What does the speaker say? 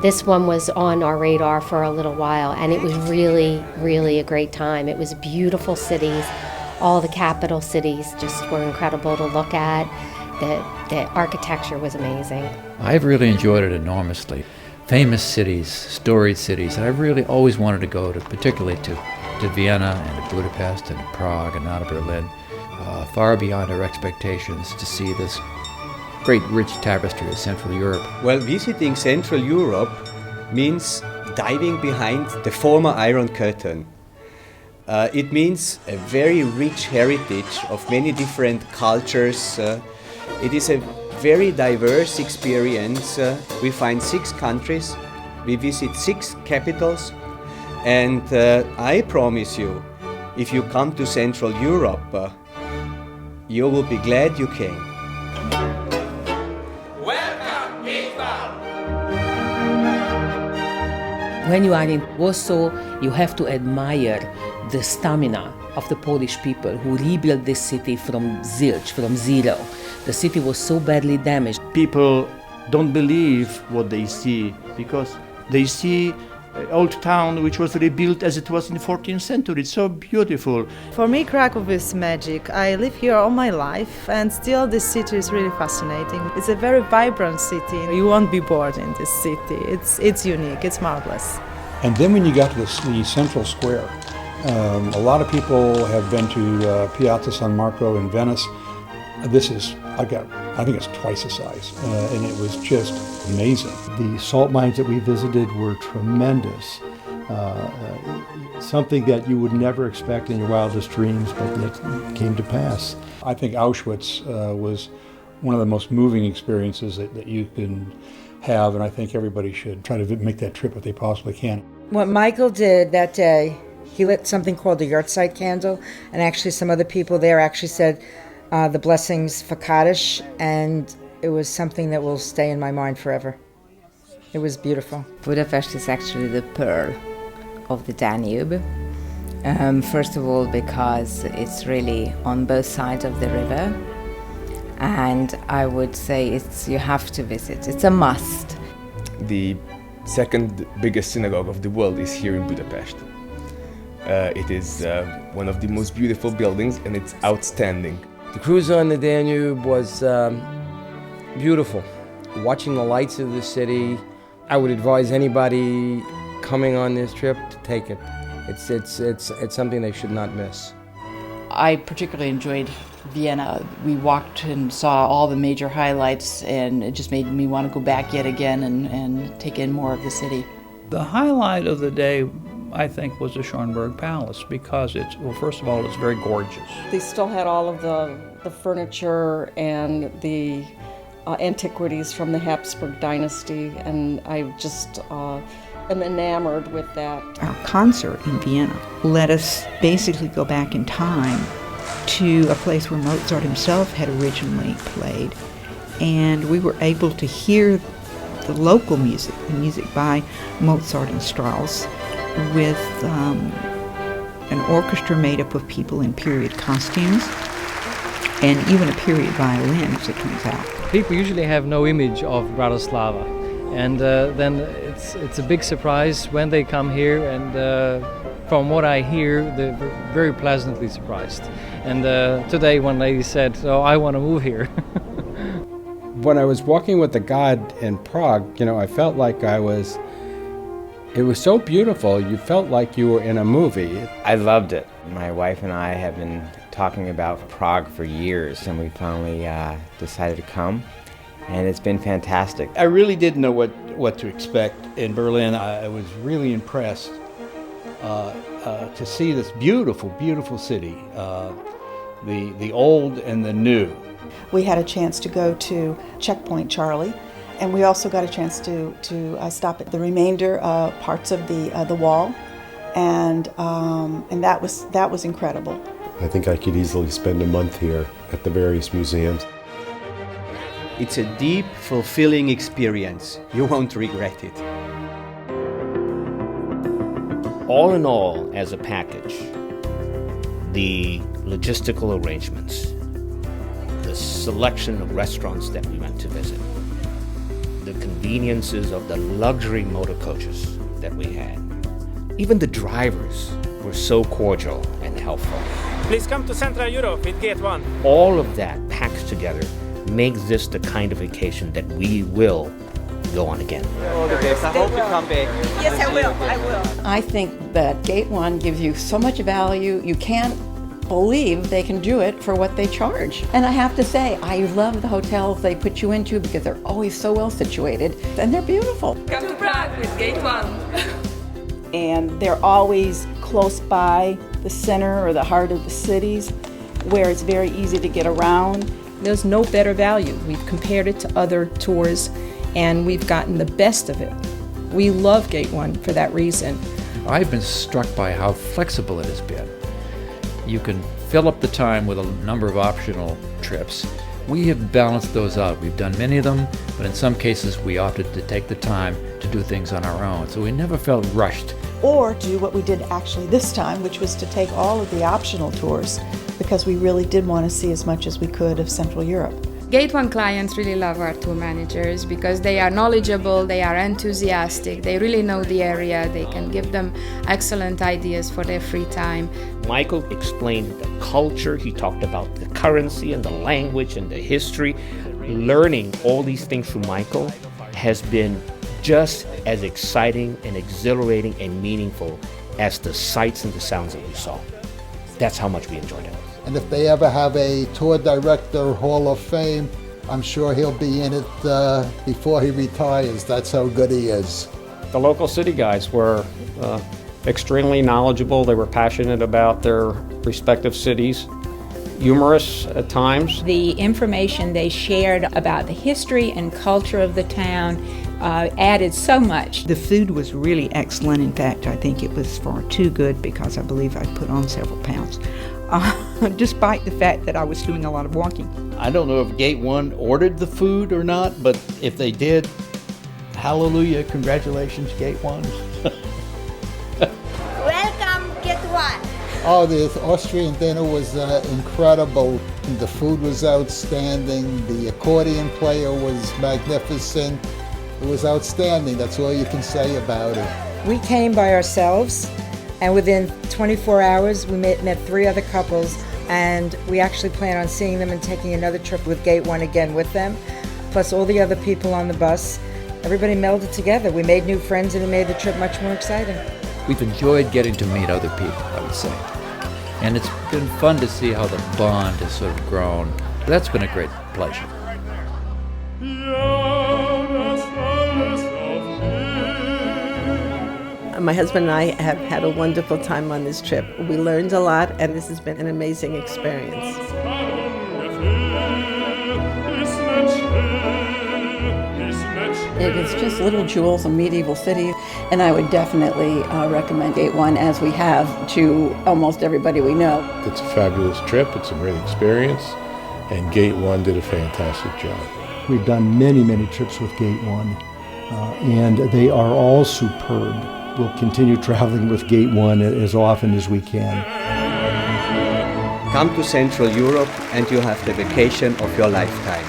This one was on our radar for a little while, and it was really, really a great time. It was beautiful cities. All the capital cities just were incredible to look at. The architecture was amazing. I've really enjoyed it enormously. Famous cities, storied cities, and I've really always wanted to go to, particularly to Vienna and to Budapest and to Prague and now to Berlin, far beyond our expectations to see this great rich tapestry of Central Europe. Well, visiting Central Europe means diving behind the former Iron Curtain. It means a very rich heritage of many different cultures. It is a very diverse experience. We find 6 countries, we visit 6 capitals, and I promise you, if you come to Central Europe, you will be glad you came. Welcome, people! When you are in Warsaw, you have to admire the stamina of the Polish people who rebuilt this city from zilch, from zero. The city was so badly damaged. People don't believe what they see because they see an old town which was rebuilt as it was in the 14th century. It's so beautiful. For me, Krakow is magic. I live here all my life, and still this city is really fascinating. It's a very vibrant city. You won't be bored in this city. It's unique, it's marvelous. And then when you got to the central square, a lot of people have been to Piazza San Marco in Venice. This is, I think it's twice the size, and it was just amazing. The salt mines that we visited were tremendous. Something that you would never expect in your wildest dreams, but that came to pass. I think Auschwitz was one of the most moving experiences that you can have, and I think everybody should try to make that trip if they possibly can. What Michael did that day, he lit something called the Yahrzeit candle, and actually some other people there actually said the blessings for Kaddish, and it was something that will stay in my mind forever. It was beautiful. Budapest is actually the pearl of the Danube. First of all, because it's really on both sides of the river, and I would say you have to visit. It's a must. The second biggest synagogue of the world is here in Budapest. It is one of the most beautiful buildings, and it's outstanding. The cruise on the Danube was beautiful. Watching the lights of the city, I would advise anybody coming on this trip to take it. It's something they should not miss. I particularly enjoyed Vienna. We walked and saw all the major highlights, and it just made me want to go back yet again and take in more of the city. The highlight of the day, I think, was the Schoenberg Palace because first of all, it's very gorgeous. They still had all of the furniture and the antiquities from the Habsburg dynasty, and I just am enamored with that. Our concert in Vienna let us basically go back in time to a place where Mozart himself had originally played, and we were able to hear the local music, the music by Mozart and Strauss, with an orchestra made up of people in period costumes and even a period violin, as it turns out. People usually have no image of Bratislava, and then it's a big surprise when they come here, and from what I hear, they're very pleasantly surprised. And today one lady said, "Oh, I want to move here." When I was walking with the guide in Prague, I felt like it was so beautiful, you felt like you were in a movie. I loved it. My wife and I have been talking about Prague for years, and we finally decided to come, and it's been fantastic. I really didn't know what to expect in Berlin. I was really impressed to see this beautiful, beautiful city, the old and the new. We had a chance to go to Checkpoint Charlie, and we also got a chance to stop at the remainder parts of the wall, and that was incredible. I think I could easily spend a month here at the various museums. It's a deep, fulfilling experience. You won't regret it. All in all, as a package, the logistical arrangements, the selection of restaurants that we went to visit, the conveniences of the luxury motor coaches that we had. Even the drivers were so cordial and helpful. Please come to Central Europe with Gate 1. All of that packed together makes this the kind of vacation that we will go on again. All the best. I hope you come back. Yes, I will. I think that Gate 1 gives you so much value, you can't believe they can do it for what they charge. And I have to say, I love the hotels they put you into because they're always so well situated and they're beautiful. Come to Prague with Gate 1. And they're always close by the center or the heart of the cities where it's very easy to get around. There's no better value. We've compared it to other tours and we've gotten the best of it. We love Gate 1 for that reason. I've been struck by how flexible it has been. You can fill up the time with a number of optional trips. We have balanced those out. We've done many of them, but in some cases we opted to take the time to do things on our own. So we never felt rushed. Or do what we did actually this time, which was to take all of the optional tours because we really did want to see as much as we could of Central Europe. Gate 1 clients really love our tour managers because they are knowledgeable, they are enthusiastic, they really know the area, they can give them excellent ideas for their free time. Michael explained the culture, he talked about the currency and the language and the history. Learning all these things from Michael has been just as exciting and exhilarating and meaningful as the sights and the sounds that we saw. That's how much we enjoyed it. And if they ever have a tour director Hall of Fame, I'm sure he'll be in it before he retires. That's how good he is. The local city guys were extremely knowledgeable. They were passionate about their respective cities, humorous at times. The information they shared about the history and culture of the town added so much. The food was really excellent. In fact, I think it was far too good because I believe I put on several pounds, despite the fact that I was doing a lot of walking. I don't know if Gate 1 ordered the food or not, but if they did, hallelujah, congratulations, Gate 1. Welcome, Gate 1. Oh, the Austrian dinner was incredible. The food was outstanding. The accordion player was magnificent. It was outstanding. That's all you can say about it. We came by ourselves, and within 24 hours, we met 3 other couples, and we actually plan on seeing them and taking another trip with Gate 1 again with them, plus all the other people on the bus. Everybody melded together. We made new friends, and it made the trip much more exciting. We've enjoyed getting to meet other people, I would say. And it's been fun to see how the bond has sort of grown. That's been a great pleasure. My husband and I have had a wonderful time on this trip. We learned a lot, and this has been an amazing experience. It is just little jewels of medieval city, and I would definitely recommend Gate 1, as we have, to almost everybody we know. It's a fabulous trip, it's a great experience, and Gate 1 did a fantastic job. We've done many, many trips with Gate 1, and they are all superb. We'll continue traveling with Gate 1 as often as we can. Come to Central Europe and you have the vacation of your lifetime.